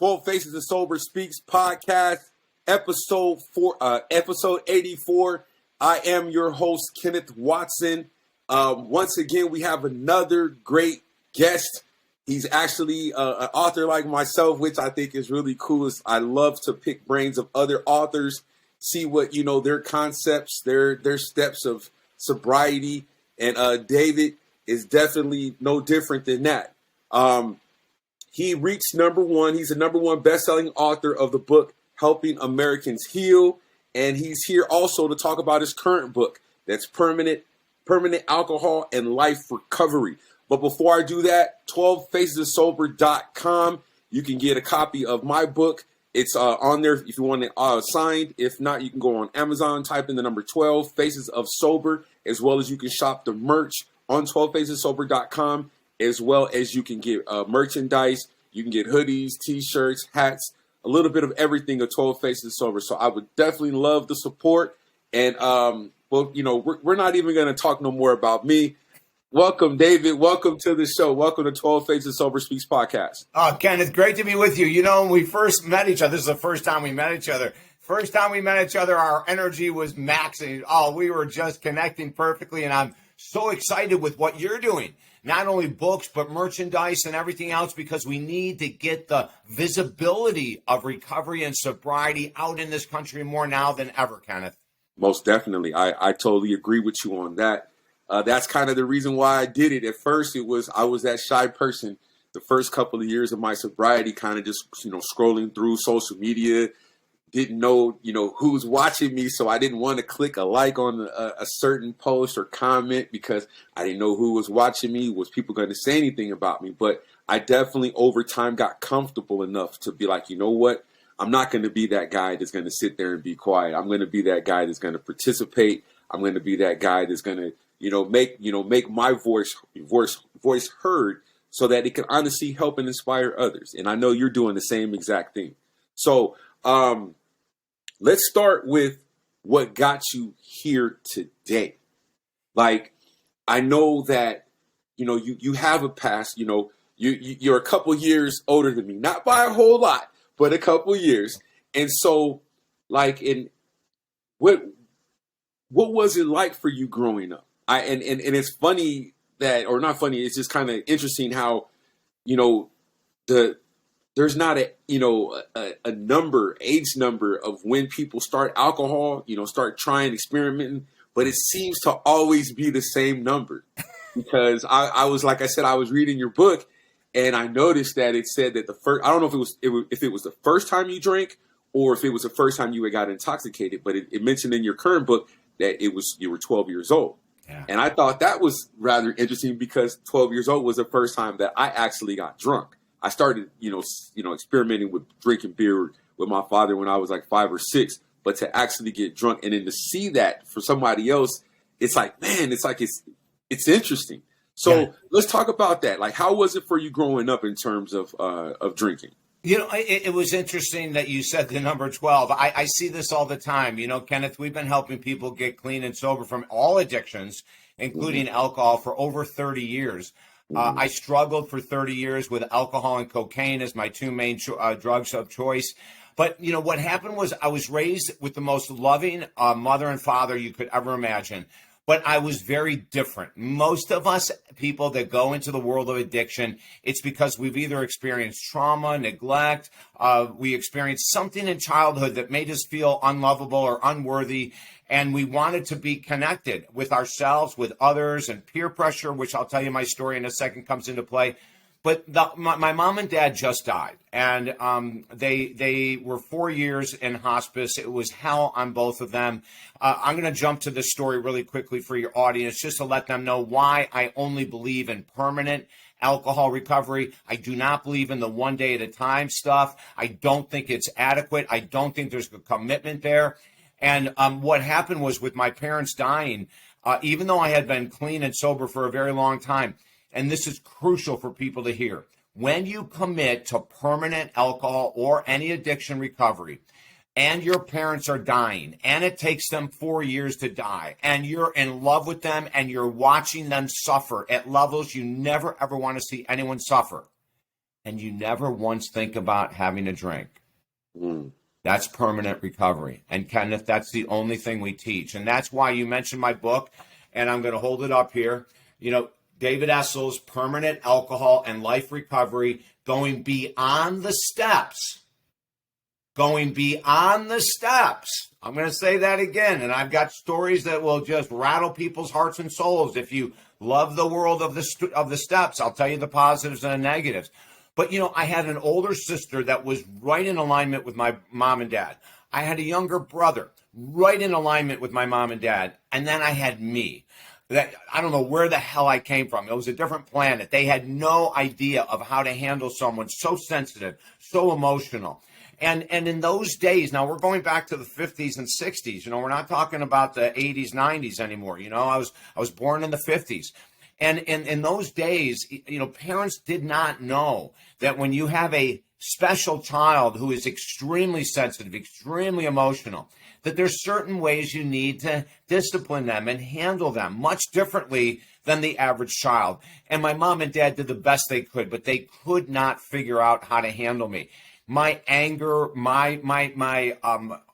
12 Faces of Sober Speaks podcast, episode 84. I am your host, Kenneth Watson. Once again, we have another great guest. He's actually an author like myself, which I think is really cool. I love to pick brains of other authors, see what, their concepts, their steps of sobriety. And David is definitely no different than that. He reached number one. He's a number one best-selling author of the book, Helping Americans Heal. And he's here also to talk about his current book, that's Permanent Alcohol and Life Recovery. But before I do that, 12facesofsober.com. You can get a copy of my book. It's on there if you want it signed. If not, you can go on Amazon, type in the number 12 Faces of Sober, as well as you can shop the merch on 12facesofsober.com, as well as you can get merchandise. You can get hoodies, t-shirts, hats, a little bit of everything of 12 Faces of Sober. So I would definitely love the support. And, we're not even going to talk no more about me. Welcome, David. Welcome to the show. Welcome to 12 Faces of Sober Speaks podcast. Oh, Kenneth, great to be with you. When we first met each other, this is the first time we met each other. First time we met each other, our energy was maxing. Oh, we were just connecting perfectly. And I'm so excited with what you're doing. Not only books, but merchandise and everything else, because we need to get the visibility of recovery and sobriety out in this country more now than ever, Kenneth. Most definitely. I totally agree with you on that. That's kind of the reason why I did it. At first, I was that shy person. The first couple of years of my sobriety, kind of just, scrolling through social media, didn't know, who's watching me. So I didn't want to click a like on a certain post or comment because I didn't know who was watching me. Was people going to say anything about me? But I definitely over time got comfortable enough to be like, you know what? I'm not going to be that guy that's going to sit there and be quiet. I'm going to be that guy that's going to participate. I'm going to be that guy that's going to, make my voice heard so that it can honestly help and inspire others. And I know you're doing the same exact thing. So let's start with what got you here today. Like, I know that, you have a past, you're a couple years older than me, not by a whole lot, but a couple years. And so what was it like for you growing up? And it's funny that, or not funny, it's just kind of interesting how, there's not a age number of when people start alcohol, start trying, experimenting, but it seems to always be the same number. Because I was, like I said, I was reading your book and I noticed that it said that I don't know if it was the first time you drank or if it was the first time you got intoxicated, but it mentioned in your current book that you were 12 years old. Yeah. And I thought that was rather interesting because 12 years old was the first time that I actually got drunk. I started, experimenting with drinking beer with my father when I was like 5 or 6, but to actually get drunk and then to see that for somebody else, it's like, man, it's interesting. So Let's talk about that. Like, how was it for you growing up in terms of drinking? It was interesting that you said the number 12. I see this all the time. Kenneth, we've been helping people get clean and sober from all addictions, including alcohol, for over 30 years. I struggled for 30 years with alcohol and cocaine as my two main drugs of choice. But, what happened was I was raised with the most loving mother and father you could ever imagine. But I was very different. Most of us people that go into the world of addiction, it's because we've either experienced trauma, neglect, we experienced something in childhood that made us feel unlovable or unworthy, and we wanted to be connected with ourselves, with others, and peer pressure, which I'll tell you my story in a second, comes into play. But my mom and dad just died, and they were 4 years in hospice. It was hell on both of them. I'm going to jump to this story really quickly for your audience, just to let them know why I only believe in permanent alcohol recovery. I do not believe in the one day at a time stuff. I don't think it's adequate. I don't think there's a commitment there. And what happened was, with my parents dying, even though I had been clean and sober for a very long time, and this is crucial for people to hear, when you commit to permanent alcohol or any addiction recovery, and your parents are dying, and it takes them 4 years to die, and you're in love with them, and you're watching them suffer at levels you never, ever want to see anyone suffer, and you never once think about having a drink. Mm. That's permanent recovery. And Kenneth, that's the only thing we teach. And that's why you mentioned my book, and I'm going to hold it up here. You know, David Essel's Permanent Alcohol and Life Recovery, going beyond the steps. Going beyond the steps. I'm going to say that again. And I've got stories that will just rattle people's hearts and souls. If you love the world of the steps, I'll tell you the positives and the negatives. But, you know, I had an older sister that was right in alignment with my mom and dad. I had a younger brother right in alignment with my mom and dad. And then I had me. That I don't know where the hell I came from. It was a different planet. They had no idea of how to handle someone so sensitive, so emotional. And in those days, now we're going back to the 50s and 60s. You know, we're not talking about the 80s, 90s anymore. You know, I was born in the 50s. And in those days, you know, parents did not know that when you have a special child who is extremely sensitive, extremely emotional, that there's certain ways you need to discipline them and handle them much differently than the average child. And my mom and dad did the best they could, but they could not figure out how to handle me. My anger, my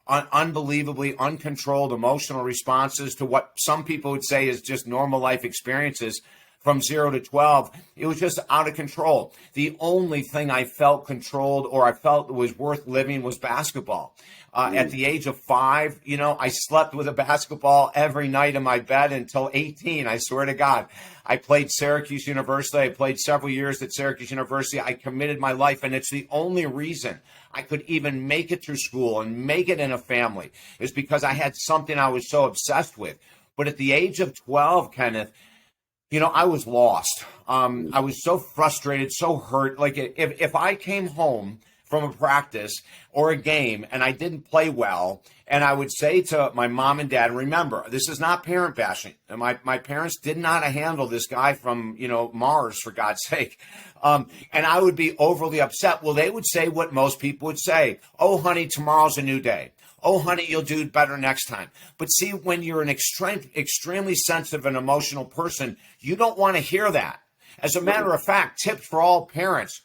unbelievably uncontrolled emotional responses to what some people would say is just normal life experiences from 0 to 12, it was just out of control. The only thing I felt controlled or I felt was worth living was basketball. At the age of 5, you know, I slept with a basketball every night in my bed until 18. I swear to God. I played Syracuse University. I played several years at Syracuse University. I committed my life, and it's the only reason I could even make it through school and make it in a family is because I had something I was so obsessed with. But at the age of 12, Kenneth, you know, I was lost. I was so frustrated, so hurt. Like if I came home from a practice or a game and I didn't play well, and I would say to my mom and dad, remember, this is not parent bashing. And my parents did not handle this guy from, you know, Mars, for God's sake. And I would be overly upset. Well, they would say what most people would say. Oh, honey, tomorrow's a new day. Oh, honey, you'll do better next time. But see, when you're an extremely sensitive and emotional person, you don't want to hear that. As a matter of fact, tips for all parents,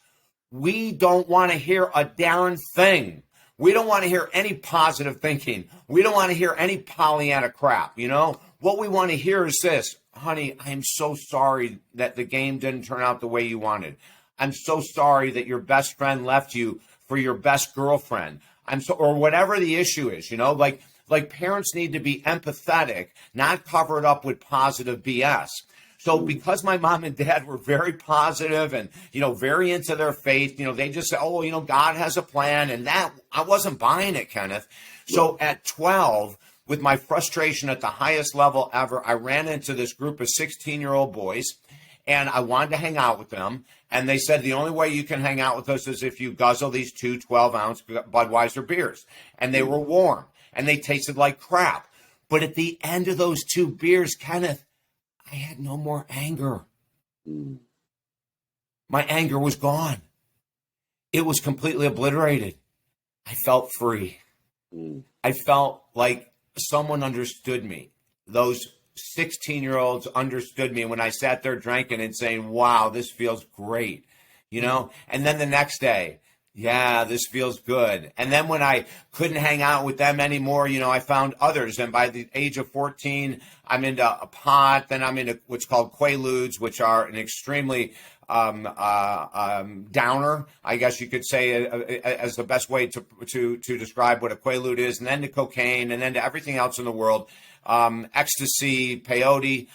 we don't want to hear a darn thing. We don't want to hear any positive thinking. We don't want to hear any Pollyanna crap, you know? What we want to hear is this, honey, I'm so sorry that the game didn't turn out the way you wanted. I'm so sorry that your best friend left you for your best girlfriend. Or whatever the issue is, you know, like parents need to be empathetic, not cover it up with positive BS. So because my mom and dad were very positive and, you know, very into their faith, you know, they just said, oh, you know, God has a plan. And that I wasn't buying it, Kenneth. So at 12, with my frustration at the highest level ever, I ran into this group of 16-year-old boys and I wanted to hang out with them. And they said, the only way you can hang out with us is if you guzzle these 2 12-ounce Budweiser beers. And they were warm and they tasted like crap. But at the end of those 2 beers, Kenneth, I had no more anger. My anger was gone. It was completely obliterated. I felt free. I felt like someone understood me. Those 16-year-olds understood me when I sat there drinking and saying, wow, this feels great, you know? And then the next day, yeah, this feels good. And then when I couldn't hang out with them anymore, you know, I found others. And by the age of 14, I'm into a pot. Then I'm into what's called Quaaludes, which are an extremely downer, I guess you could say, as the best way to describe what a Quaalude is. And then to cocaine, and then to everything else in the world. Ecstasy, peyote,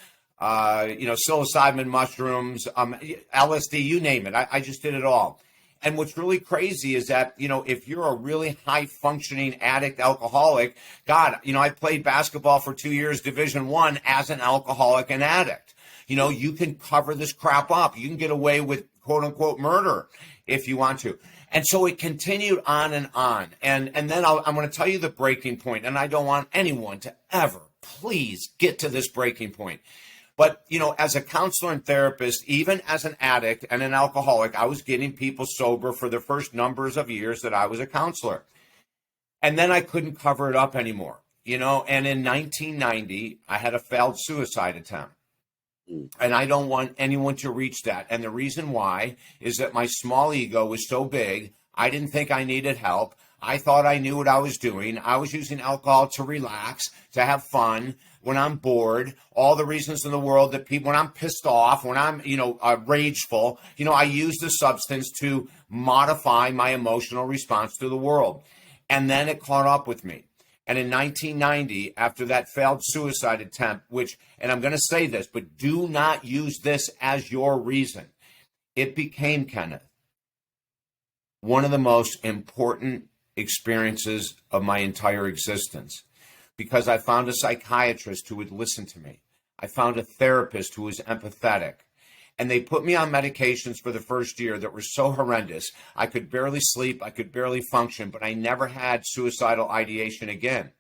you know, psilocybin mushrooms, LSD, you name it. I just did it all. And what's really crazy is that, you know, if you're a really high functioning addict, alcoholic, God, you know, I played basketball for 2 years, Division I, as an alcoholic and addict. You know, you can cover this crap up. You can get away with quote unquote murder if you want to. And so it continued on and on. And then I'm going to tell you the breaking point. And I don't want anyone to ever, please get to this breaking point. But, you know, as a counselor and therapist, even as an addict and an alcoholic, I was getting people sober for the first numbers of years that I was a counselor. And then I couldn't cover it up anymore, you know. And in 1990, I had a failed suicide attempt. And I don't want anyone to reach that. And the reason why is that my small ego was so big, I didn't think I needed help. I thought I knew what I was doing. I was using alcohol to relax, to have fun, when I'm bored, all the reasons in the world that people, when I'm pissed off, when I'm, rageful, I use the substance to modify my emotional response to the world. And then it caught up with me. And in 1990, after that failed suicide attempt, and I'm going to say this, but do not use this as your reason, it became, Kenneth, one of the most important experiences of my entire existence, because I found a psychiatrist who would listen to me. I found a therapist who was empathetic. And they put me on medications for the first year that were so horrendous. I could barely sleep. I could barely function, but I never had suicidal ideation again.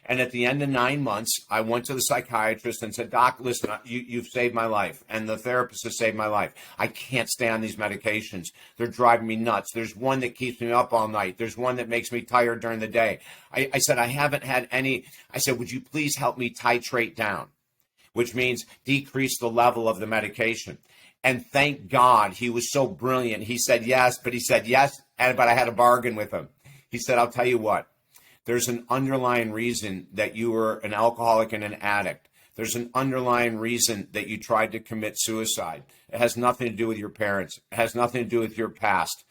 And at the end of 9 months, I went to the psychiatrist and said, Doc, listen, you've saved my life. And the therapist has saved my life. I can't stay on these medications. They're driving me nuts. There's one that keeps me up all night. There's one that makes me tired during the day. I said, I haven't had any. I said, would you please help me titrate down, which means decrease the level of the medication. And thank God he was so brilliant. He said yes, but I had a bargain with him. He said, I'll tell you what. There's an underlying reason that you were an alcoholic and an addict. There's an underlying reason that you tried to commit suicide. It has nothing to do with your parents. It has nothing to do with your past.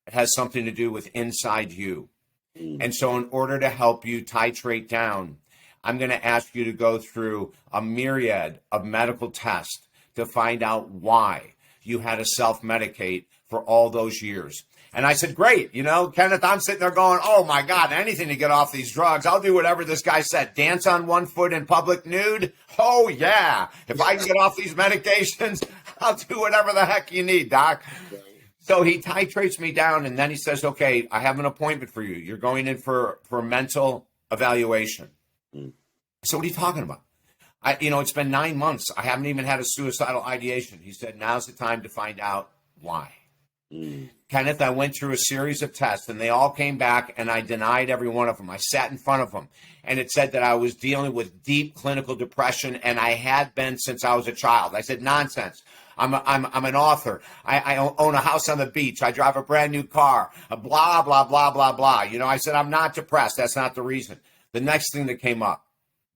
It has something to do with inside you. And so in order to help you titrate down, I'm going to ask you to go through a myriad of medical tests to find out why you had to self-medicate for all those years. And I said, great. Kenneth, I'm sitting there going, oh my God, anything to get off these drugs. I'll do whatever this guy said. Dance on one foot in public nude? Oh yeah. If I can get off these medications, I'll do whatever the heck you need, Doc. So he titrates me down, and then he says, okay, I have an appointment for you. You're going in for mental evaluation. So what are you talking about? It's been 9 months. I haven't even had a suicidal ideation. He said, now's the time to find out why. Kenneth, I went through a series of tests, and they all came back, and I denied every one of them. I sat in front of them, and it said that I was dealing with deep clinical depression, and I had been since I was a child. I said, nonsense. I'm an author. I own a house on the beach. I drive a brand new car. Blah, blah, blah, blah, blah. I said, I'm not depressed. That's not the reason. The next thing that came up,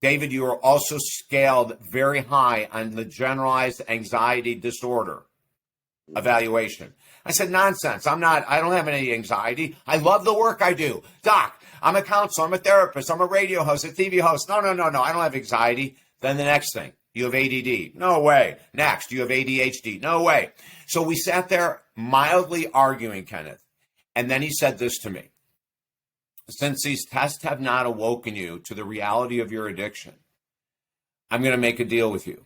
David, you are also scaled very high on the generalized anxiety disorder evaluation. I said, nonsense. I don't have any anxiety. I love the work I do. Doc, I'm a counselor. I'm a therapist. I'm a radio host, a TV host. No. I don't have anxiety. Then the next thing, you have ADD. No way. Next, you have ADHD. No way. So we sat there mildly arguing, Kenneth. And then he said this to me. Since these tests have not awoken you to the reality of your addiction, I'm going to make a deal with you.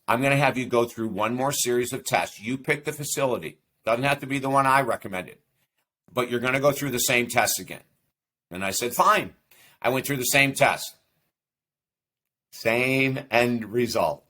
I'm going to have you go through one more series of tests. You pick the facility. Doesn't have to be the one I recommended, but you're going to go through the same tests again. And I said, fine. I went through the same test. Same end result.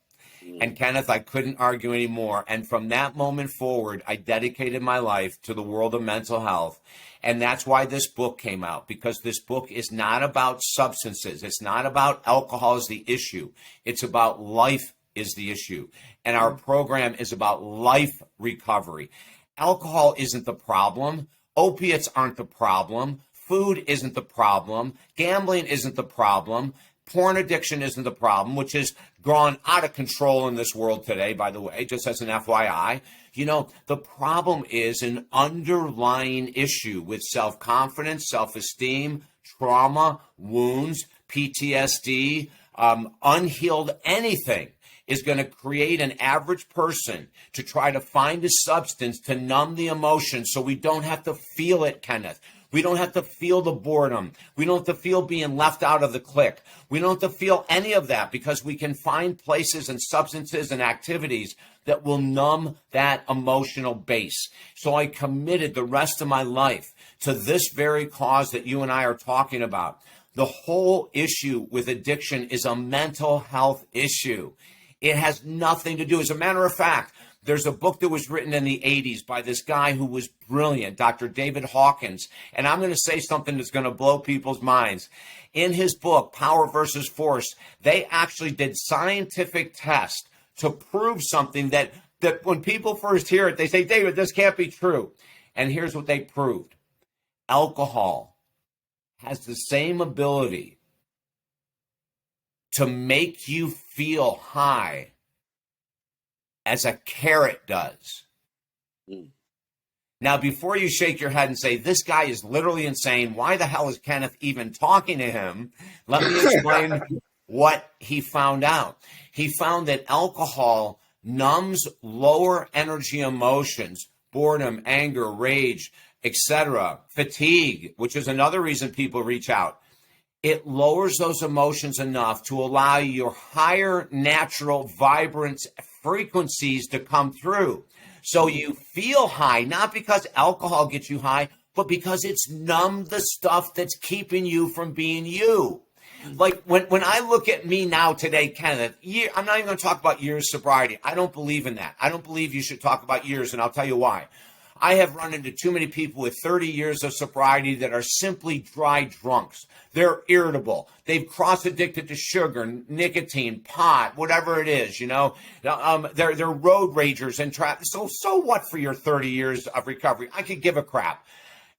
And Kenneth, I couldn't argue anymore. And from that moment forward, I dedicated my life to the world of mental health. And that's why this book came out, because this book is not about substances. It's not about alcohol as the issue. It's about life is the issue. And our program is about life recovery. Alcohol isn't the problem. Opiates aren't the problem. Food isn't the problem. Gambling isn't the problem. Porn addiction isn't the problem, which has gone out of control in this world today, by the way, just as an FYI. The problem is an underlying issue with self-confidence, self-esteem, trauma, wounds, PTSD, unhealed anything is going to create an average person to try to find a substance to numb the emotion so we don't have to feel it, Kenneth. We don't have to feel the boredom. We don't have to feel being left out of the clique. We don't have to feel any of that because we can find places and substances and activities that will numb that emotional base. So I committed the rest of my life to this very cause that you and I are talking about. The whole issue with addiction is a mental health issue. It has nothing to do. As a matter of fact, there's a book that was written in the 80s by this guy who was brilliant, Dr. David Hawkins. And I'm going to say something that's going to blow people's minds. In his book, Power versus Force, they actually did scientific tests to prove something that when people first hear it, they say, David, this can't be true. And here's what they proved. Alcohol has the same ability to make you feel high as a carrot does. Now, before you shake your head and say, this guy is literally insane, why the hell is Kenneth even talking to him? Let me explain what he found out. He found that alcohol numbs lower energy emotions, boredom, anger, rage, etc., fatigue, which is another reason people reach out. It lowers those emotions enough to allow your higher natural vibrance frequencies to come through. So you feel high, not because alcohol gets you high, but because it's numbed the stuff that's keeping you from being you. Like when I look at me now today, Kenneth, I'm not even going to talk about years sobriety. I don't believe in that. I don't believe you should talk about years, and I'll tell you why. I have run into too many people with 30 years of sobriety that are simply dry drunks. They're irritable. They've cross-addicted to sugar, nicotine, pot, whatever it is, you know. They're road ragers and so what for your 30 years of recovery? I could give a crap.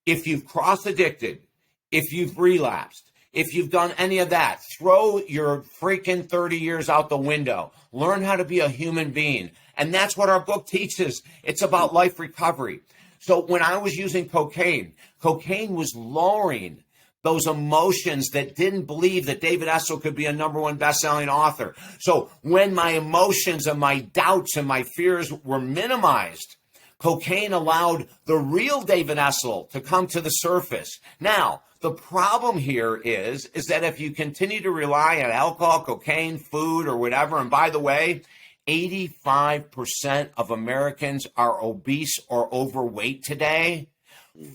If you've cross-addicted, if you've relapsed, if you've done any of that, throw your freaking 30 years out the window. Learn how to be a human being. And that's what our book teaches. It's about life recovery. So when I was using cocaine was lowering those emotions that didn't believe that David Essel could be a #1 best-selling author. So when my emotions and my doubts and my fears were minimized, cocaine allowed the real David Essel to come to the surface. Now, the problem here is that if you continue to rely on alcohol, cocaine, food, or whatever, and by the way, 85% of Americans are obese or overweight today.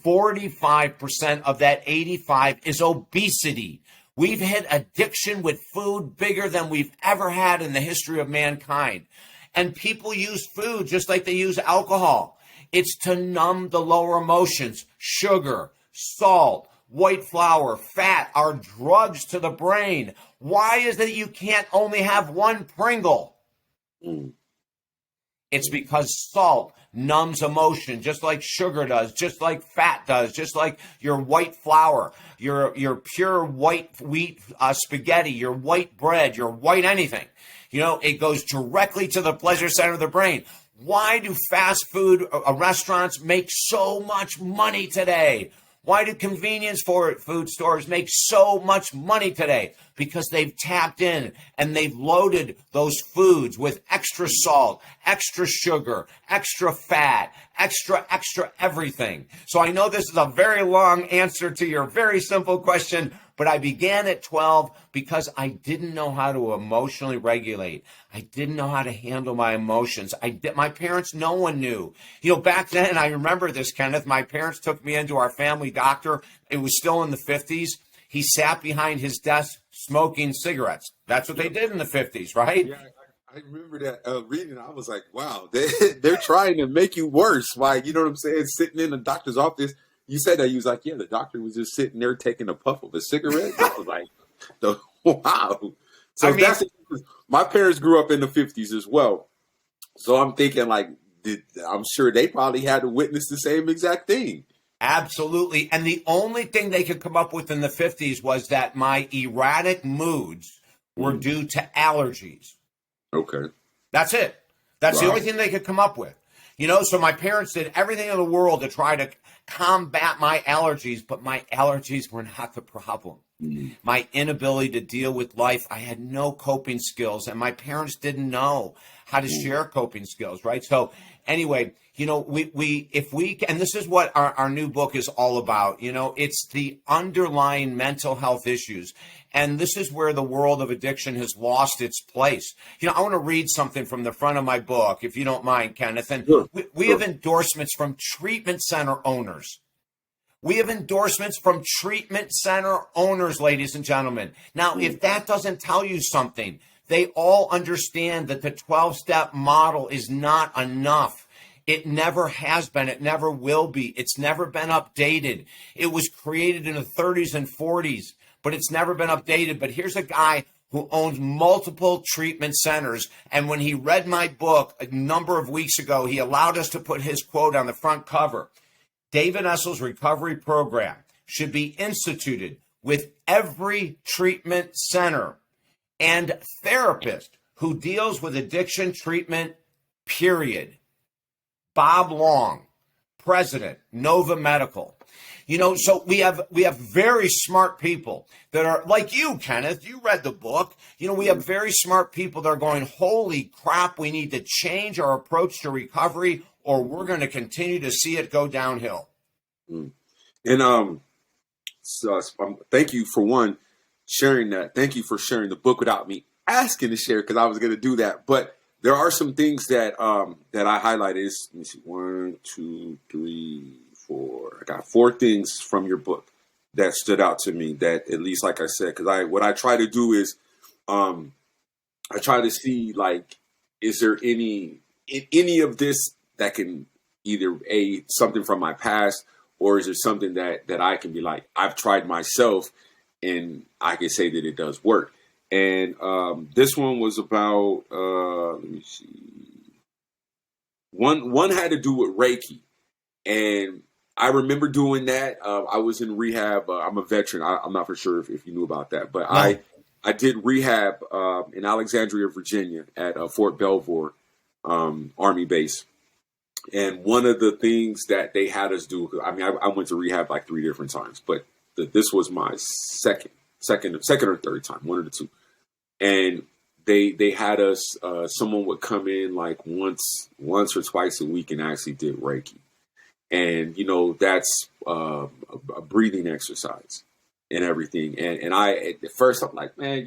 45% of that 85 is obesity. We've hit addiction with food bigger than we've ever had in the history of mankind. And people use food just like they use alcohol. It's to numb the lower emotions. Sugar, salt, white flour, fat are drugs to the brain. Why is it you can't only have one Pringle? It's because salt numbs emotion, just like sugar does, just like fat does, just like your white flour, your pure white wheat spaghetti, your white bread, your white anything. You know, it goes directly to the pleasure center of the brain. Why do fast food restaurants make so much money today? Why do convenience food stores make so much money today? Because they've tapped in and they've loaded those foods with extra salt, extra sugar, extra fat, extra everything. So I know this is a very long answer to your very simple question, but I began at 12 because I didn't know how to emotionally regulate. I didn't know how to handle my emotions. My parents, no one knew. You know, back then, I remember this, Kenneth, my parents took me into our family doctor. It was still in the 50s. He sat behind his desk smoking cigarettes. That's what they did in the 50s, right? Yeah, I remember that reading. I was like, wow, they're trying to make you worse. Why, you know what I'm saying? Sitting in the doctor's office. You said that. You was like, yeah, the doctor was just sitting there taking a puff of a cigarette. I was like, wow. So my parents grew up in the 50s as well. So I'm thinking like, I'm sure they probably had to witness the same exact thing. Absolutely. And the only thing they could come up with in the 50s was that my erratic moods were due to allergies. Okay. That's it. That's the only thing they could come up with. You know, so my parents did everything in the world to try to combat my allergies, but my allergies were not the problem. My inability to deal with life, I had no coping skills, and my parents didn't know how to share coping skills, right? So anyway, you know, and this is what our new book is all about, you know, it's the underlying mental health issues. And this is where the world of addiction has lost its place. You know, I want to read something from the front of my book, if you don't mind, Kenneth. And we have endorsements from treatment center owners. We have endorsements from treatment center owners, ladies and gentlemen. Now, if that doesn't tell you something, they all understand that the 12-step model is not enough. It never has been. It never will be. It's never been updated. It was created in the 30s and 40s, but it's never been updated. But here's a guy who owns multiple treatment centers. And when he read my book a number of weeks ago, he allowed us to put his quote on the front cover. David Essel's recovery program should be instituted with every treatment center and therapist who deals with addiction treatment, period. Bob Long, president, Nova Medical. So we have very smart people that are like you, Kenneth. You read the book. We have very smart people that are going, holy crap, we need to change our approach to recovery or we're going to continue to see it go downhill. And thank you for one sharing that. Thank you for sharing the book without me asking to share, because I was going to do that. But there are some things that that I highlighted. Let me see, 1, 2, 3, 4. I got 4 things from your book that stood out to me. That, at least, like I said, because what I try to do is I try to see, like, is there any of this that can either something from my past, or is it something that I can be like, I've tried myself and I can say that it does work. And this one was about, let me see. One had to do with Reiki. And I remember doing that. I was in rehab. I'm a veteran. I'm not for sure if you knew about that. But no. I did rehab in Alexandria, Virginia at Fort Belvoir Army base. And one of the things that they had us do, I went to rehab like 3 different times, but this was my second or third time, one of the two. And they had us, someone would come in like once or twice a week and actually did Reiki. And, that's a breathing exercise and everything. And at first I'm like, man,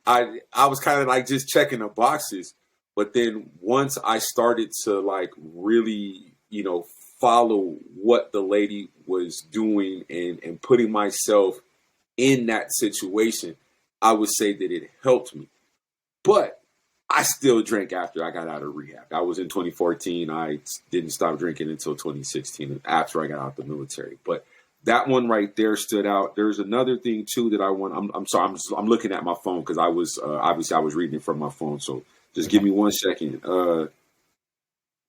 I was kind of like just checking the boxes. But then once I started to like really, follow what the lady was doing and putting myself in that situation, I would say that it helped me. But I still drank after I got out of rehab. I was in 2014. I didn't stop drinking until 2016 after I got out of the military. But that one right there stood out. There's another thing too that I want. I'm sorry. I'm looking at my phone because I was obviously I was reading it from my phone. So just give me 1 second. Let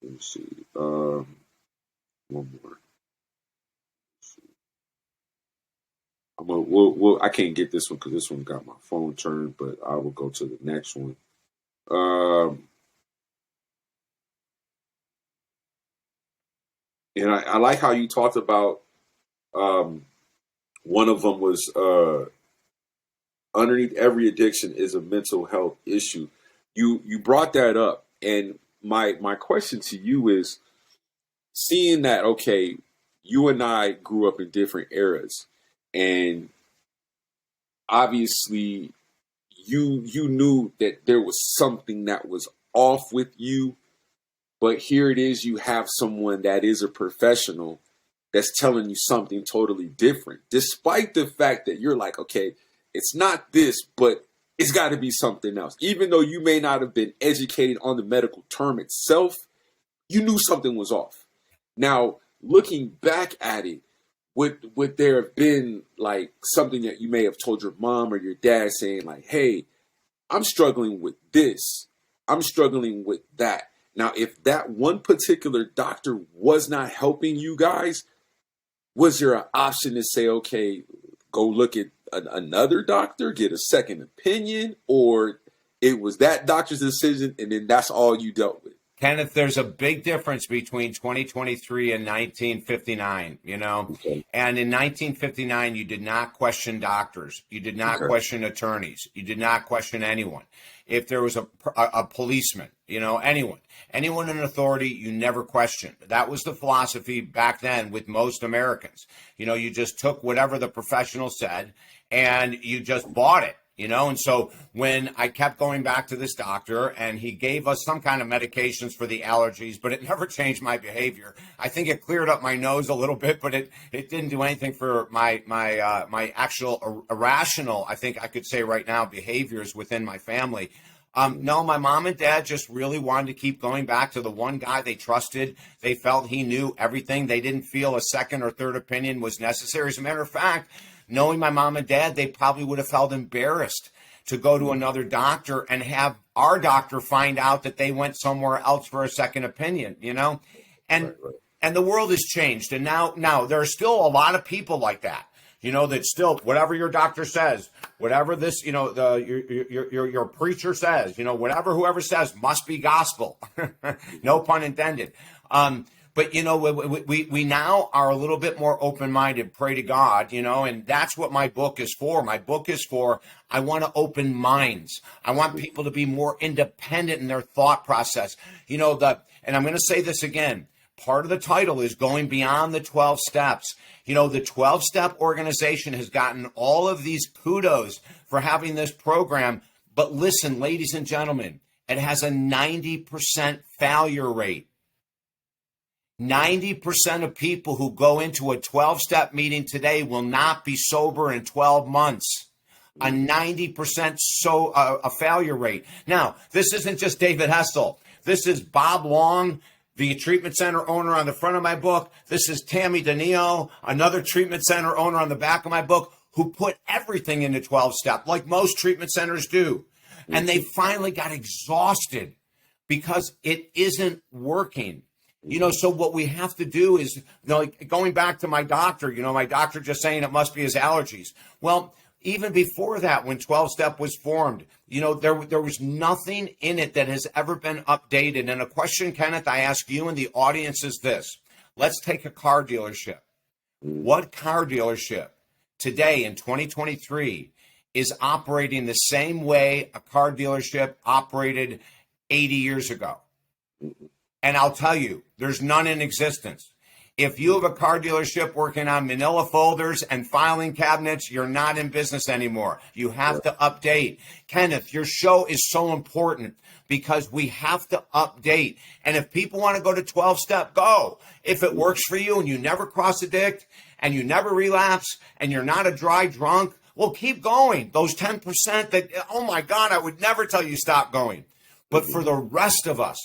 me see. One more. I can't get this one because this one got my phone turned, but I will go to the next one. And I like how you talked about one of them was underneath every addiction is a mental health issue. You brought that up, and my question to you is, seeing that, okay, you and I grew up in different eras, and obviously you knew that there was something that was off with you, but here it is, you have someone that is a professional that's telling you something totally different, despite the fact that you're like, okay, it's not this, but it's got to be something else. Even though you may not have been educated on the medical term itself, you knew something was off. Now, looking back at it, would there have been like something that you may have told your mom or your dad saying like, hey, I'm struggling with this, I'm struggling with that. Now, if that one particular doctor was not helping you guys, was there an option to say, okay, go look at another doctor, get a second opinion, or it was that doctor's decision and then that's all you dealt with? Kenneth, there's a big difference between 2023 and 1959, Okay. And in 1959, you did not question doctors. You did not question attorneys. You did not question anyone. If there was a policeman, anyone in authority, you never questioned. That was the philosophy back then with most Americans. You just took whatever the professional said and you just bought it. And so when I kept going back to this doctor and he gave us some kind of medications for the allergies, but it never changed my behavior. I think it cleared up my nose a little bit, but it didn't do anything for my actual irrational, I think I could say right now, behaviors within my family. No, my mom and dad just really wanted to keep going back to the one guy they trusted. They felt he knew everything. They didn't feel a second or third opinion was necessary. As a matter of fact, knowing my mom and dad, they probably would have felt embarrassed to go to another doctor and have our doctor find out that they went somewhere else for a second opinion, and and the world has changed. And now there are still a lot of people like that, that still, whatever your doctor says, whatever this, your preacher says, whatever whoever says must be gospel. No pun intended. But, we now are a little bit more open-minded, pray to God, and that's what my book is for. My book is for, I want to open minds. I want people to be more independent in their thought process. And I'm going to say this again, part of the title is going beyond the 12 steps. The 12-step organization has gotten all of these kudos for having this program. But listen, ladies and gentlemen, it has a 90% failure rate. 90% of people who go into a 12-step meeting today will not be sober in 12 months. A 90% a failure rate. Now, this isn't just David Essel. This is Bob Long, the treatment center owner on the front of my book. This is Tammy Danilo, another treatment center owner on the back of my book, who put everything into 12-step, like most treatment centers do. And they finally got exhausted because it isn't working. So what we have to do is, like going back to my doctor, my doctor just saying it must be his allergies. Well, even before that, when 12-step was formed, there was nothing in it that has ever been updated. And a question, Kenneth, I ask you and the audience is this. Let's take a car dealership. What car dealership today in 2023 is operating the same way a car dealership operated 80 years ago? And I'll tell you, there's none in existence. If you have a car dealership working on manila folders and filing cabinets, you're not in business anymore. You have to update. Kenneth, your show is so important because we have to update. And if people want to go to 12-step, go. If it works for you and you never cross addict and you never relapse and you're not a dry drunk, well, keep going. Those 10% that, oh my God, I would never tell you stop going. But for the rest of us,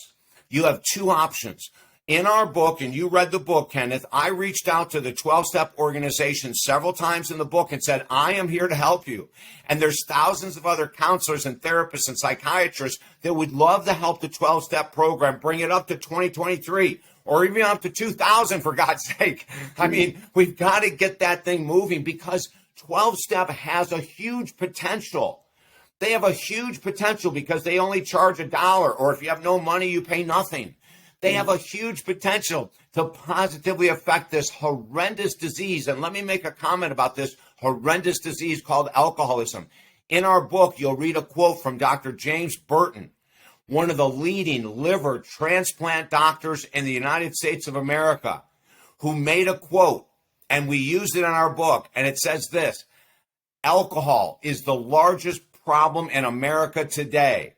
you have two options. In our book, and you read the book, Kenneth, I reached out to the 12-step organization several times in the book and said, I am here to help you. And there's thousands of other counselors and therapists and psychiatrists that would love to help the 12-step program bring it up to 2023 or even up to 2000, for God's sake. I mean, we've got to get that thing moving because 12-step has a huge potential. They have a huge potential because they only charge $1, or if you have no money, you pay nothing. They have a huge potential to positively affect this horrendous disease. And let me make a comment about this horrendous disease called alcoholism. In our book, you'll read a quote from Dr. James Burton, one of the leading liver transplant doctors in the United States of America, who made a quote, and we used it in our book, and it says this: alcohol is the largest problem in America today.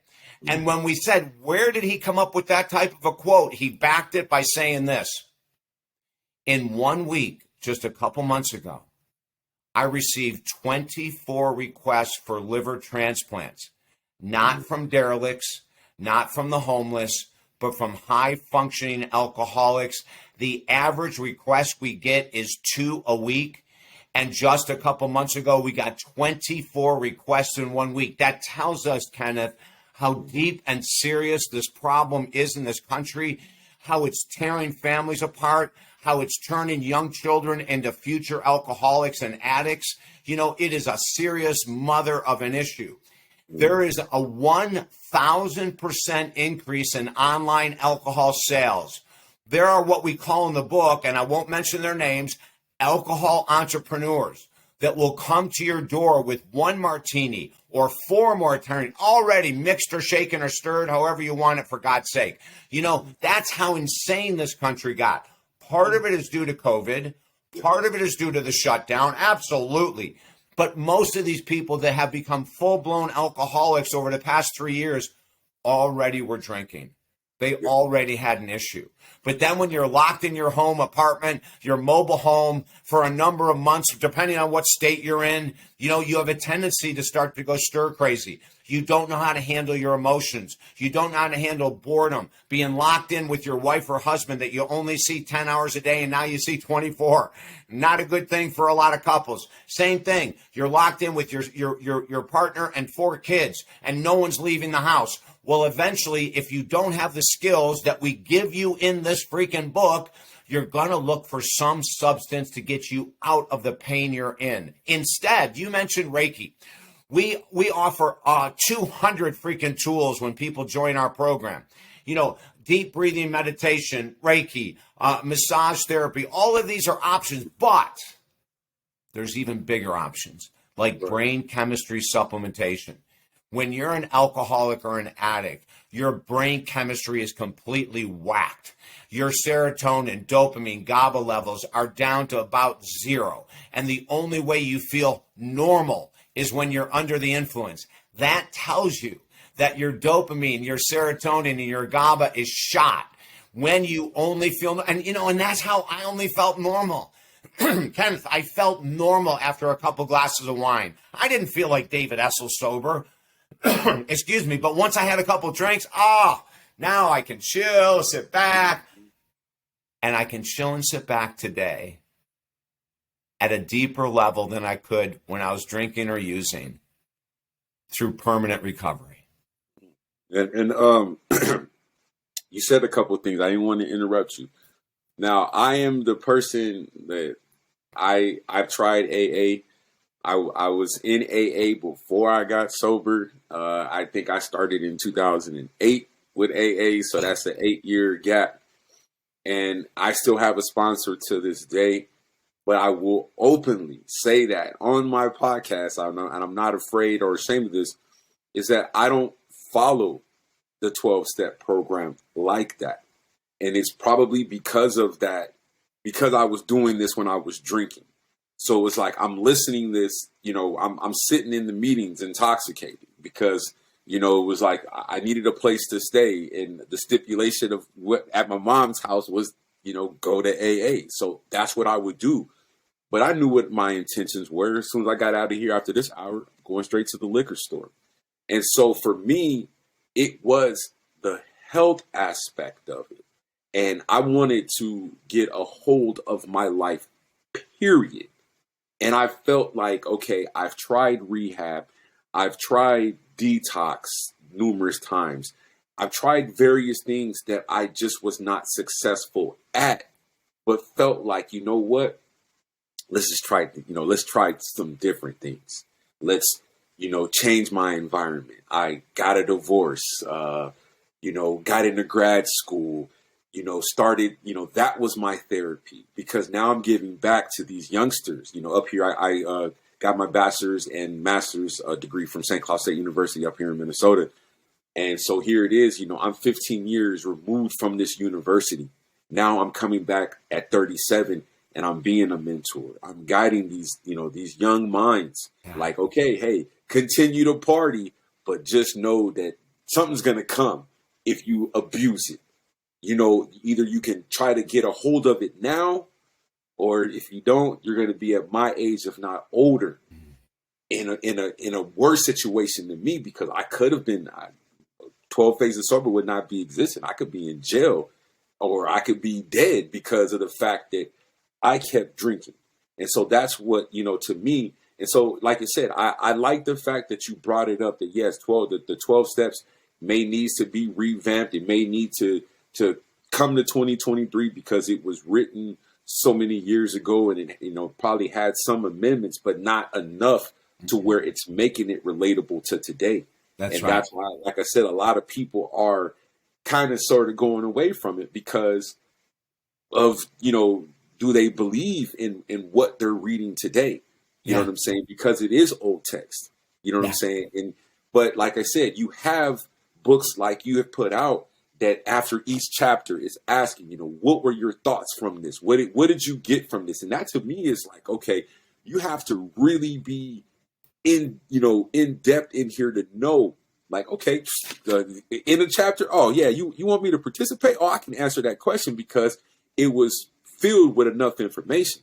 And when we said, where did he come up with that type of a quote? He backed it by saying this: in 1 week, just a couple months ago, I received 24 requests for liver transplants, not from derelicts, not from the homeless, but from high-functioning alcoholics. The average request we get is 2 a week. And just a couple months ago, we got 24 requests in 1 week. That tells us, Kenneth, how deep and serious this problem is in this country, how it's tearing families apart, how it's turning young children into future alcoholics and addicts. It is a serious mother of an issue. There is a 1,000% increase in online alcohol sales. There are what we call in the book, and I won't mention their names, alcohol entrepreneurs that will come to your door with 1 martini or 4 martinis, already mixed or shaken or stirred, however you want it, for God's sake. That's how insane this country got. Part of it is due to COVID. Part of it is due to the shutdown. Absolutely. But most of these people that have become full-blown alcoholics over the past 3 years already were drinking. They already had an issue. But then when you're locked in your home apartment, your mobile home for a number of months, depending on what state you're in, you have a tendency to start to go stir crazy. You don't know how to handle your emotions. You don't know how to handle boredom, being locked in with your wife or husband that you only see 10 hours a day and now you see 24. Not a good thing for a lot of couples. Same thing. You're locked in with your partner and 4 kids and no one's leaving the house. Well, eventually, if you don't have the skills that we give you in this freaking book, you're going to look for some substance to get you out of the pain you're in. Instead, you mentioned Reiki. We offer 200 freaking tools when people join our program. Deep breathing meditation, Reiki, massage therapy, all of these are options, but there's even bigger options like brain chemistry supplementation. When you're an alcoholic or an addict, your brain chemistry is completely whacked. Your serotonin, dopamine, GABA levels are down to about 0. And the only way you feel normal is when you're under the influence. That tells you that your dopamine, your serotonin, and your GABA is shot when you only feel, and that's how I only felt normal. Kenneth, I felt normal after a couple glasses of wine. I didn't feel like David Essel sober. Excuse me, but once I had a couple drinks, now I can chill, sit back, and I can chill and sit back today at a deeper level than I could when I was drinking or using through permanent recovery. And you said a couple of things. I didn't want to interrupt you. Now, I am the person that I've tried AA. I was in AA before I got sober. I think I started in 2008 with AA, so that's an 8-year gap. And I still have a sponsor to this day. But I will openly say that on my podcast, and I'm not afraid or ashamed of this, is that I don't follow the 12-step program like that. And it's probably because of that, because I was doing this when I was drinking. So it's like I'm listening this, I'm sitting in the meetings intoxicated because, it was like I needed a place to stay. And the stipulation of what at my mom's house was, go to AA. So that's what I would do. But I knew what my intentions were. As soon as I got out of here after this hour, going straight to the liquor store. And so for me, it was the health aspect of it. And I wanted to get a hold of my life, period. And I felt like, okay, I've tried rehab. I've tried detox numerous times. I've tried various things that I just was not successful at, but felt like, you know what? Let's just try, let's try some different things. Let's, change my environment. I got a divorce, got into grad school, started, that was my therapy because now I'm giving back to these youngsters. Up here, I got my bachelor's and master's degree from St. Cloud State University up here in Minnesota. And so here it is, I'm 15 years removed from this university. Now I'm coming back at 37 and I'm being a mentor. I'm guiding these, these young minds like, okay, hey, continue to party, but just know that something's going to come if you abuse it. Either you can try to get a hold of it now, or if you don't, you're going to be at my age, if not older, in a worse situation than me, because I could have been 12 phases sober would not be existing. I could be in jail or I could be dead because of the fact that I kept drinking. And so that's what, to me. And so, like I said, I like the fact that you brought it up that yes, the 12 steps may need to be revamped. It may need to come to 2023 because it was written so many years ago and it, probably had some amendments, but not enough to where it's making it relatable to today. That's why, like I said, a lot of people are kind of sort of going away from it because of, do they believe in what they're reading today? You know what I'm saying? Because it is old text. You know what I'm saying? But like I said, you have books like you have put out that after each chapter is asking, what were your thoughts from this? What did you get from this? And that to me is like, okay, you have to really be in depth in here to know Like, okay, in the chapter, oh yeah, you want me to participate? Oh, I can answer that question because it was filled with enough information.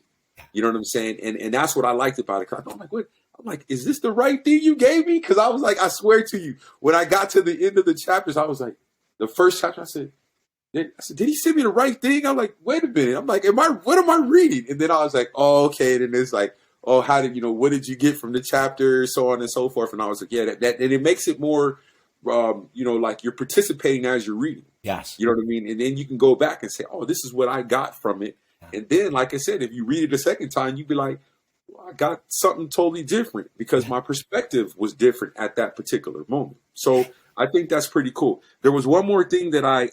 You know what I'm saying? And that's what I liked about it. 'Cause I'm like, what? I'm like, is this the right thing you gave me? Because I was like, I swear to you, when I got to the end of the chapters, I was like, the first chapter, did he send me the right thing? I'm like, wait a minute. I'm like, what am I reading? And then I was like, oh, okay. And then it's like, oh, what did you get from the chapter? So on and so forth. And I was like, yeah, and it makes it more, like you're participating as you're reading. Yes. You know what I mean? And then you can go back and say, oh, this is what I got from it. Yeah. And then, like I said, if you read it a second time, you'd be like, well, I got something totally different because my perspective was different at that particular moment. So I think that's pretty cool. There was one more thing that I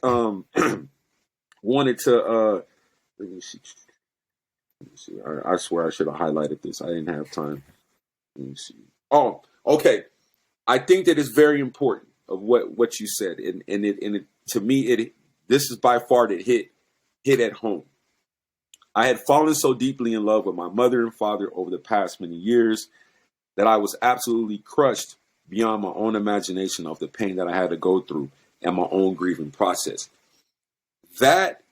wanted to let me see. I swear I should have highlighted this. I didn't have time. Let me see. Oh, okay. I think that it's very important of what you said, and it to me this is by far that hit at home. I had fallen so deeply in love with my mother and father over the past many years that I was absolutely crushed beyond my own imagination of the pain that I had to go through and my own grieving process. That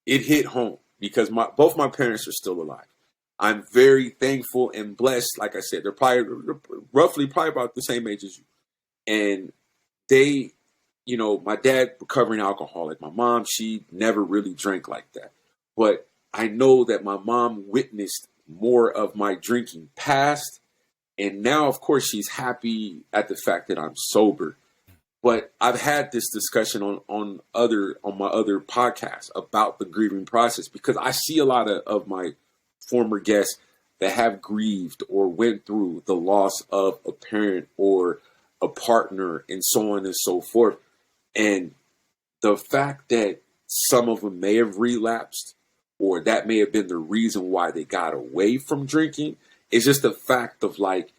it hit home because both my parents are still alive. I'm very thankful and blessed. Like I said, they're probably about the same age as you. And they, my dad, recovering alcoholic. My mom, she never really drank like that. But I know that my mom witnessed more of my drinking past. And now, of course, she's happy at the fact that I'm sober. But I've had this discussion on my other podcasts about the grieving process because I see a lot of my former guests that have grieved or went through the loss of a parent or a partner and so on and so forth. And the fact that some of them may have relapsed or that may have been the reason why they got away from drinking is just a fact of like,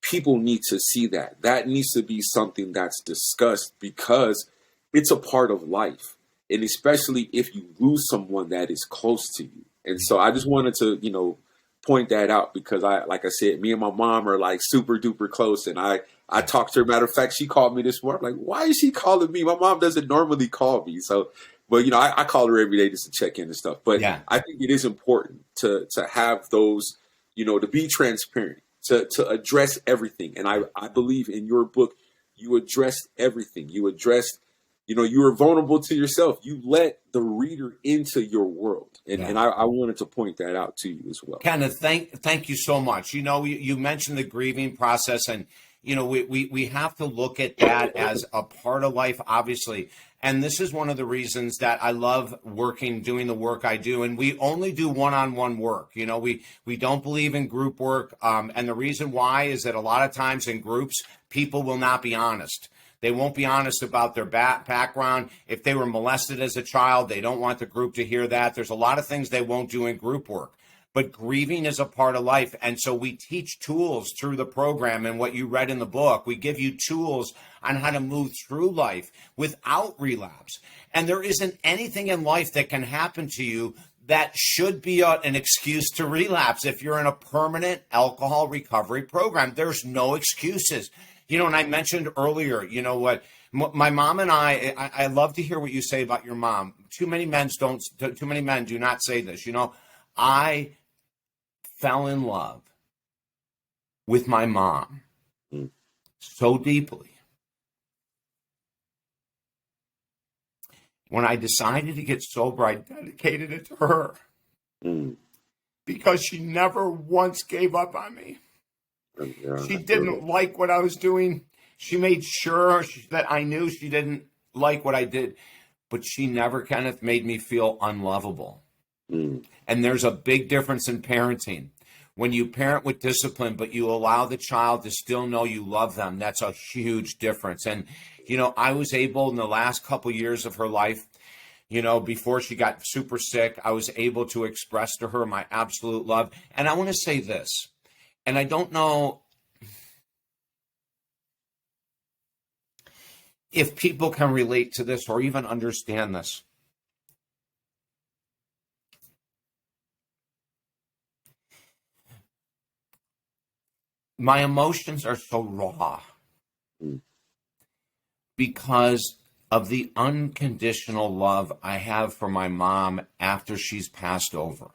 people need to see that. That needs to be something that's discussed because it's a part of life. And especially if you lose someone that is close to you. And so I just wanted to, point that out because like I said, me and my mom are like super duper close. And I talked to her. Matter of fact, she called me this morning. I'm like, why is she calling me? My mom doesn't normally call me. So, but I call her every day just to check in and stuff. But yeah. I think it is important to have those, to be transparent. To address everything. And I believe in your book, you addressed everything. You addressed, you were vulnerable to yourself. You let the reader into your world. And I wanted to point that out to you as well. Kenneth, thank you so much. You mentioned the grieving process and, we have to look at that as a part of life, obviously. And this is one of the reasons that I love doing the work I do. And we only do one-on-one work. We don't believe in group work. And the reason why is that a lot of times in groups, people will not be honest. They won't be honest about their background. If they were molested as a child, they don't want the group to hear that. There's a lot of things they won't do in group work. But grieving is a part of life. And so we teach tools through the program and what you read in the book. We give you tools on how to move through life without relapse. And there isn't anything in life that can happen to you that should be an excuse to relapse. If you're in a permanent alcohol recovery program, there's no excuses. And I mentioned earlier, my mom and I love to hear what you say about your mom. Too many men do not say this. I fell in love with my mom so deeply. When I decided to get sober, I dedicated it to her because she never once gave up on me. She didn't like what I was doing. She made sure that I knew she didn't like what I did, but she never, Kenneth, made me feel unlovable. And there's a big difference in parenting. When you parent with discipline, but you allow the child to still know you love them, that's a huge difference. And, I was able in the last couple years of her life, before she got super sick, I was able to express to her my absolute love. And I want to say this, and I don't know if people can relate to this or even understand this. My emotions are so raw Mm. because of the unconditional love I have for my mom after she's passed over.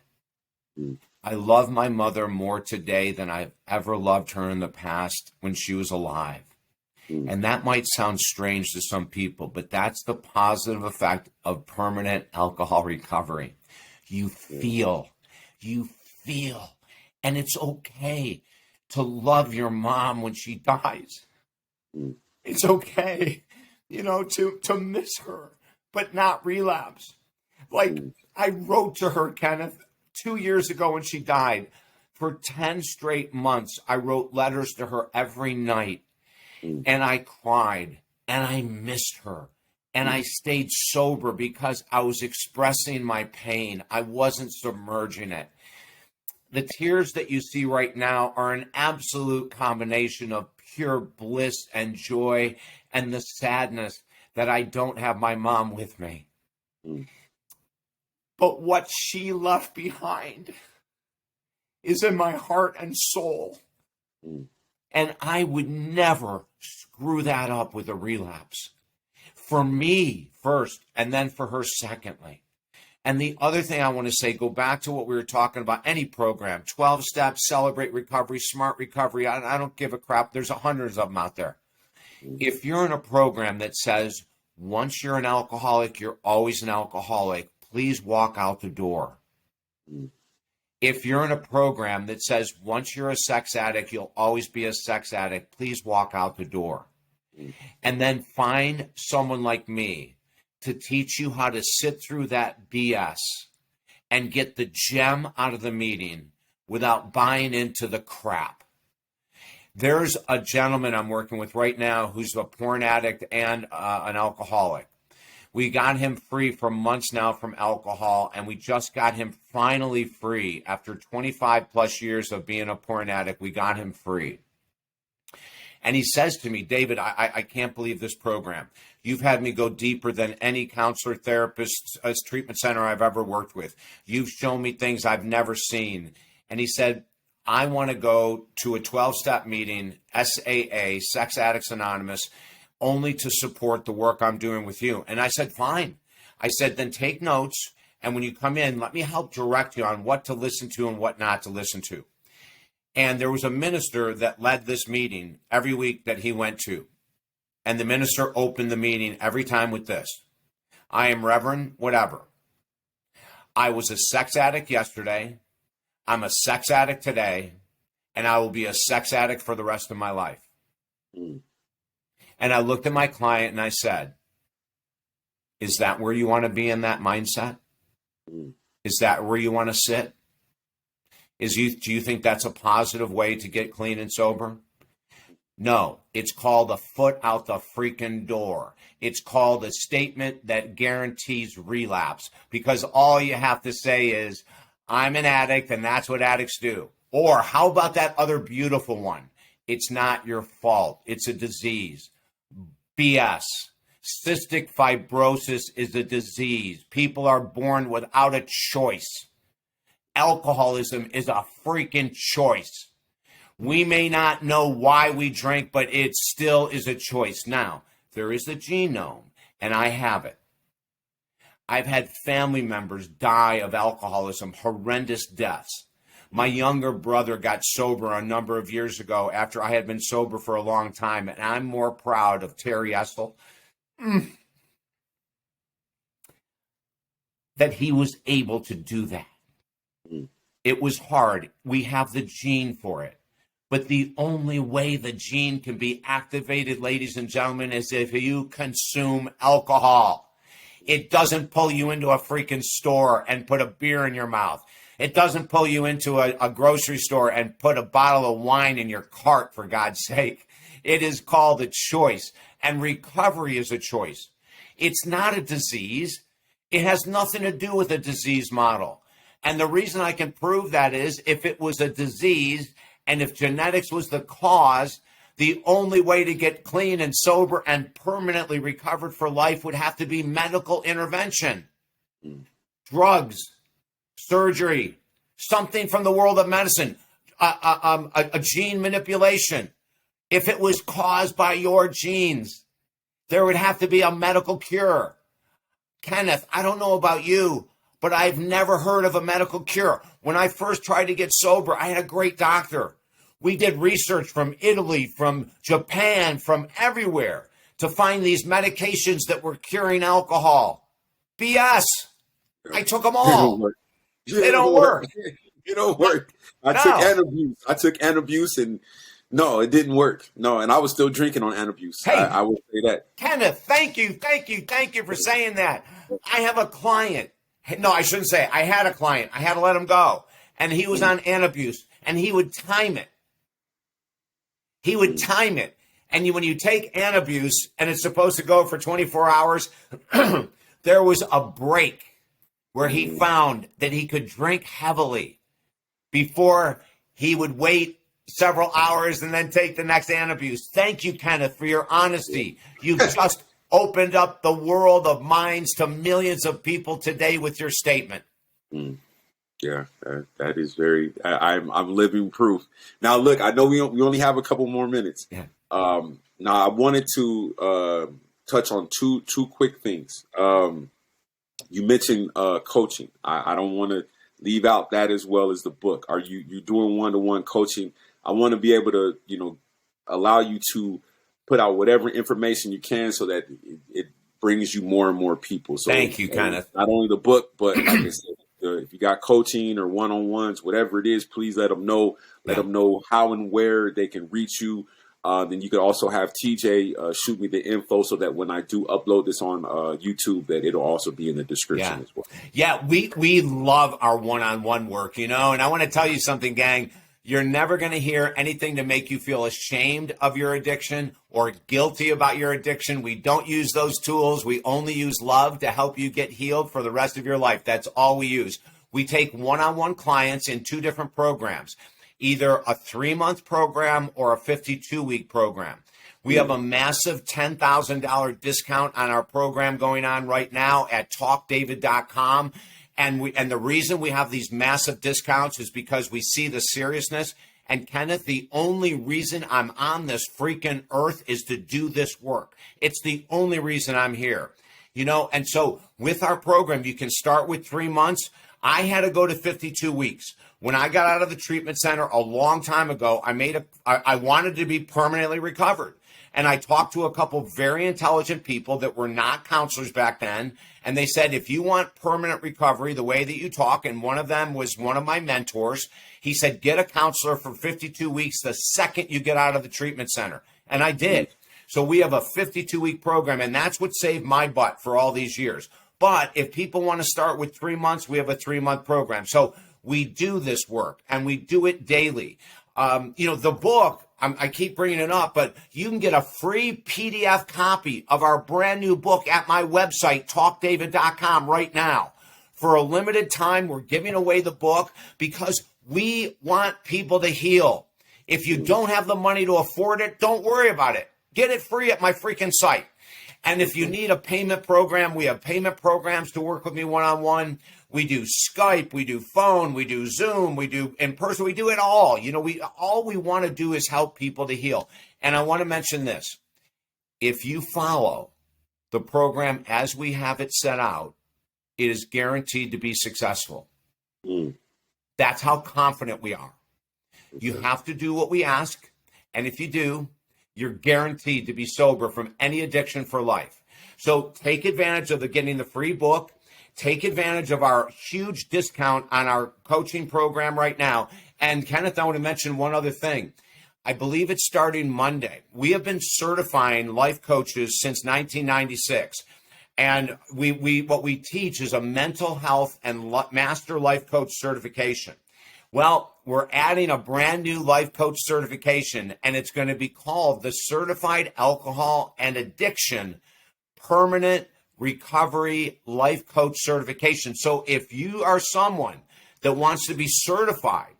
Mm. I love my mother more today than I've ever loved her in the past when she was alive. Mm. And that might sound strange to some people, but that's the positive effect of permanent alcohol recovery. You feel, you feel, and it's okay to love your mom when she dies. Mm. It's okay, to miss her, but not relapse. Like Mm. I wrote to her, Kenneth, 2 years ago when she died. For 10 straight months, I wrote letters to her every night. Mm. And I cried and I missed her. And I stayed sober because I was expressing my pain. I wasn't submerging it. The tears that you see right now are an absolute combination of pure bliss and joy and the sadness that I don't have my mom with me. Mm. But what she left behind is in my heart and soul. Mm. And I would never screw that up with a relapse. For me first, and then for her secondly. And the other thing I want to say, go back to what we were talking about, any program, 12 steps, celebrate recovery, smart recovery. I don't give a crap. There's hundreds of them out there. If you're in a program that says, once you're an alcoholic, you're always an alcoholic, please walk out the door. Mm. If you're in a program that says, once you're a sex addict, you'll always be a sex addict, please walk out the door. Mm. And then find someone like me to teach you how to sit through that BS and get the gem out of the meeting without buying into the crap. There's a gentleman I'm working with right now who's a porn addict and an alcoholic. We got him free for months now from alcohol, and we just got him finally free. After 25 plus years of being a porn addict, we got him free. And he says to me, David, I can't believe this program. You've had me go deeper than any counselor, therapist, treatment center I've ever worked with. You've shown me things I've never seen. And he said, I want to go to a 12-step meeting, SAA, Sex Addicts Anonymous, only to support the work I'm doing with you. And I said, fine. I said, then take notes. And when you come in, let me help direct you on what to listen to and what not to listen to. And there was a minister that led this meeting every week that he went to. And the minister opened the meeting every time with this: I am Reverend whatever. I was a sex addict yesterday. I'm a sex addict today. And I will be a sex addict for the rest of my life. Mm. And I looked at my client and I said, is that where you want to be in that mindset? Mm. Is that where you want to sit? Do you think that's a positive way to get clean and sober? No, it's called a foot out the freaking door. It's called a statement that guarantees relapse, because all you have to say is, I'm an addict and that's what addicts do. Or how about that other beautiful one? It's not your fault. It's a disease. BS. Cystic fibrosis is a disease. People are born without a choice. Alcoholism is a freaking choice. We may not know why we drink, but it still is a choice. Now, there is a genome, and I have it. I've had family members die of alcoholism, horrendous deaths. My younger brother got sober a number of years ago after I had been sober for a long time, and I'm more proud of Terry Essel that he was able to do that. Mm. It was hard. We have the gene for it. But the only way the gene can be activated, ladies and gentlemen, is if you consume alcohol. It doesn't pull you into a freaking store and put a beer in your mouth. It doesn't pull you into a grocery store and put a bottle of wine in your cart, for God's sake. It is called a choice, and recovery is a choice. It's not a disease. It has nothing to do with a disease model. And the reason I can prove that is if it was a disease and if genetics was the cause, the only way to get clean and sober and permanently recovered for life would have to be medical intervention, drugs, surgery, something from the world of medicine, a gene manipulation. If it was caused by your genes, there would have to be a medical cure. Kenneth, I don't know about you, but I've never heard of a medical cure. When I first tried to get sober, I had a great doctor. We did research from Italy, from Japan, from everywhere to find these medications that were curing alcohol. BS. I took them It don't all. work. They don't work. It don't work. I No. took Antabuse. and no, it didn't work. No, and I was still drinking on Antabuse. Hey. I will say that. Kenneth, thank you for saying that. I have a client. No, I shouldn't say it. I had a client. I had to let him go. And he was on Antabuse, and he would time it. And when you take Antabuse, and it's supposed to go for 24 hours, there was a break where he found that he could drink heavily before he would wait several hours and then take the next Antabuse. Thank you, Kenneth, for your honesty. You've just opened up the world of minds to millions of people today with your statement. Yeah, that is very. I'm living proof. Now, look, I know we only have a couple more minutes. Yeah. Now, I wanted to touch on two quick things. You mentioned coaching. I don't want to leave out that as well as the book. Are you doing one-to-one coaching? I want to be able to, allow you to put out whatever information you can so that it brings you more and more people. So thank you, Kenneth. Not only the book, but like I said, if you got coaching or one-on-ones, whatever it is, please let them know. Let them know how and where they can reach you. Then you could also have TJ shoot me the info so that when I do upload this on YouTube, that it'll also be in the description as well. Yeah, we love our one-on-one work, and I want to tell you something, gang. You're never going to hear anything to make you feel ashamed of your addiction or guilty about your addiction. We don't use those tools. We only use love to help you get healed for the rest of your life. That's all we use. We take one-on-one clients in 2 different programs, either a 3-month program or a 52-week program. We have a massive $10,000 discount on our program going on right now at talkdavid.com. And the reason we have these massive discounts is because we see the seriousness. And Kenneth, the only reason I'm on this freaking earth is to do this work. It's the only reason I'm here. And so with our program, you can start with 3 months. I had to go to 52 weeks. When I got out of the treatment center a long time ago, I wanted to be permanently recovered. And I talked to a couple very intelligent people that were not counselors back then. And they said, if you want permanent recovery, the way that you talk, and one of them was one of my mentors, he said, get a counselor for 52 weeks the second you get out of the treatment center. And I did. So we have a 52-week program, and that's what saved my butt for all these years. But if people want to start with 3 months, we have a 3-month program. So we do this work, and we do it daily. The book, I keep bringing it up, but you can get a free PDF copy of our brand new book at my website, talkdavid.com, right now. For a limited time, we're giving away the book because we want people to heal. If you don't have the money to afford it, don't worry about it. Get it free at my freaking site. And if you need a payment program, we have payment programs to work with me one-on-one. We do Skype, we do phone, we do Zoom, we do in person, we do it all. All we want to do is help people to heal. And I want to mention this. If you follow the program as we have it set out, it is guaranteed to be successful. That's how confident we are. You have to do what we ask. And if you do, you're guaranteed to be sober from any addiction for life. So take advantage of getting the free book. Take advantage of our huge discount on our coaching program right now. And Kenneth, I want to mention one other thing. I believe it's starting Monday. We have been certifying life coaches since 1996. And what we teach is a mental health and master life coach certification. Well, we're adding a brand new life coach certification, and it's going to be called the Certified Alcohol and Addiction Permanent Recovery Life Coach Certification. So if you are someone that wants to be certified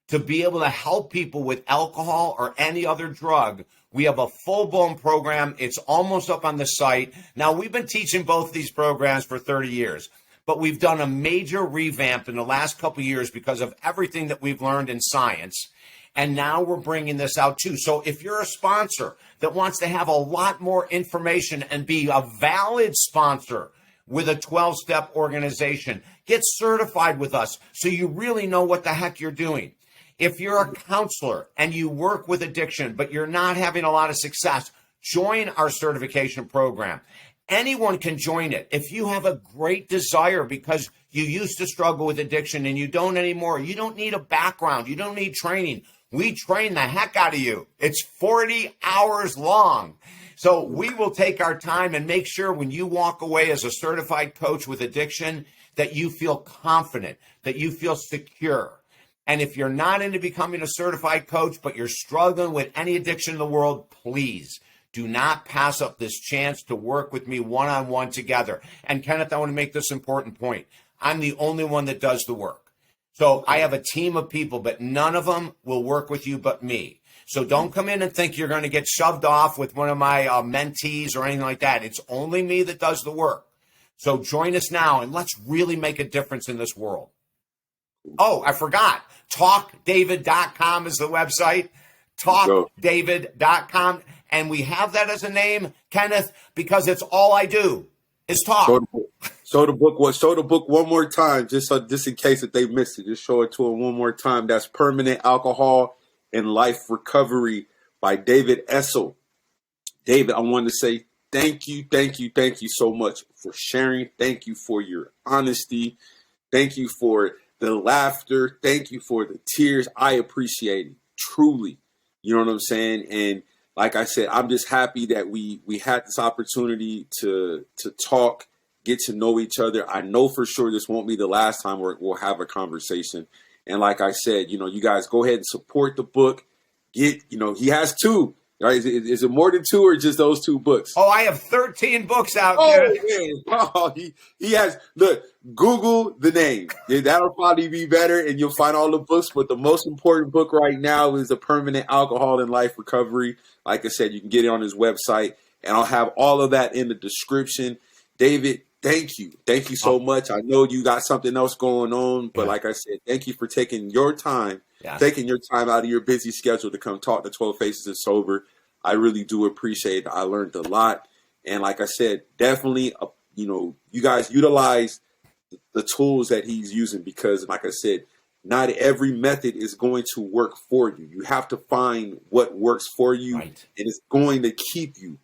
to be able to help people with alcohol or any other drug, we have a full-blown program. It's almost up on the site. Now, we've been teaching both these programs for 30 years, but we've done a major revamp in the last couple of years because of everything that we've learned in science. And now we're bringing this out too. So if you're a sponsor that wants to have a lot more information and be a valid sponsor with a 12-step organization, get certified with us so you really know what the heck you're doing. If you're a counselor and you work with addiction, but you're not having a lot of success, join our certification program. Anyone can join it. If you have a great desire because you used to struggle with addiction and you don't anymore, you don't need a background. You don't need training. We train the heck out of you. It's 40 hours long. So we will take our time and make sure when you walk away as a certified coach with addiction that you feel confident, that you feel secure. And if you're not into becoming a certified coach, but you're struggling with any addiction in the world, please do not pass up this chance to work with me one-on-one together. And Kenneth, I want to make this important point. I'm the only one that does the work. So I have a team of people, but none of them will work with you but me. So don't come in and think you're going to get shoved off with one of my mentees or anything like that. It's only me that does the work. So join us now and let's really make a difference in this world. Oh, I forgot. TalkDavid.com is the website. TalkDavid.com. And we have that as a name, Kenneth, because it's all I do is talk. Show the book one more time, just in case that they missed it. Just show it to them one more time. That's Permanent Alcohol and Life Recovery by David Essel. David, I want to say thank you so much for sharing. Thank you for your honesty. Thank you for the laughter. Thank you for the tears. I appreciate it, truly. You know what I'm saying? And like I said, I'm just happy that we had this opportunity to talk, get to know each other. I know for sure this won't be the last time we'll have a conversation. And like I said, you guys go ahead and support the book. He has 2. Right? Is it more than 2 or just those 2 books? Oh, I have 13 books out there. Oh, he has. Look, Google the name. That'll probably be better, and you'll find all the books. But the most important book right now is The Permanent Alcohol and Life Recovery. Like I said, you can get it on his website, and I'll have all of that in the description. David, thank you. Thank you so much. I know you got something else going on, but like I said, thank you for taking your time. Taking your time out of your busy schedule to come talk to 12 Faces and Sober. I really do appreciate it. I learned a lot. And like I said, definitely, you guys utilize the tools that he's using because, like I said, not every method is going to work for you. You have to find what works for you, and it's going to keep you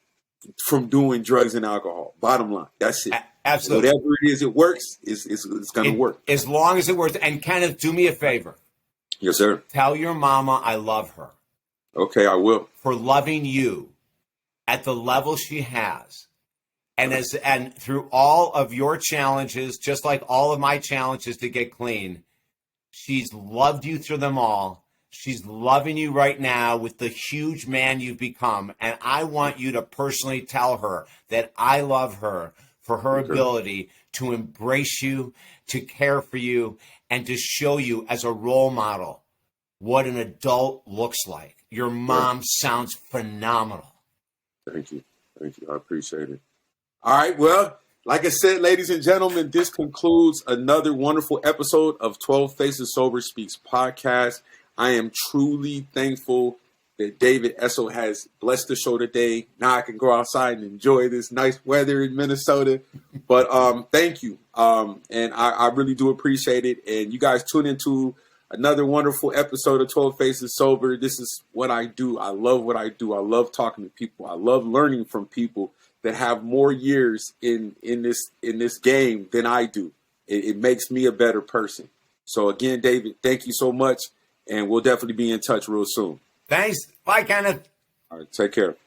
from doing drugs and alcohol. Bottom line, that's it. Absolutely. Whatever it is, it works. It's going to work. As long as it works. And Kenneth, do me a favor. Yes, sir. Tell your mama I love her. Okay, I will. For loving you at the level she has. And through all of your challenges, just like all of my challenges to get clean, she's loved you through them all. She's loving you right now with the huge man you've become. And I want you to personally tell her that I love her for her ability to embrace you, to care for you, and to show you as a role model what an adult looks like. Your mom sounds phenomenal. Thank you. I appreciate it. All right. Well, like I said, ladies and gentlemen, this concludes another wonderful episode of 12 Faces Sober Speaks podcast. I am truly thankful that David Essel has blessed the show today. Now I can go outside and enjoy this nice weather in Minnesota. But thank you. And I really do appreciate it. And you guys tune into another wonderful episode of 12 Faces Sober. This is what I do. I love what I do. I love talking to people. I love learning from people that have more years in this game than I do. It makes me a better person. So again, David, thank you so much. And we'll definitely be in touch real soon. Thanks. Bye, Kenneth. All right. Take care.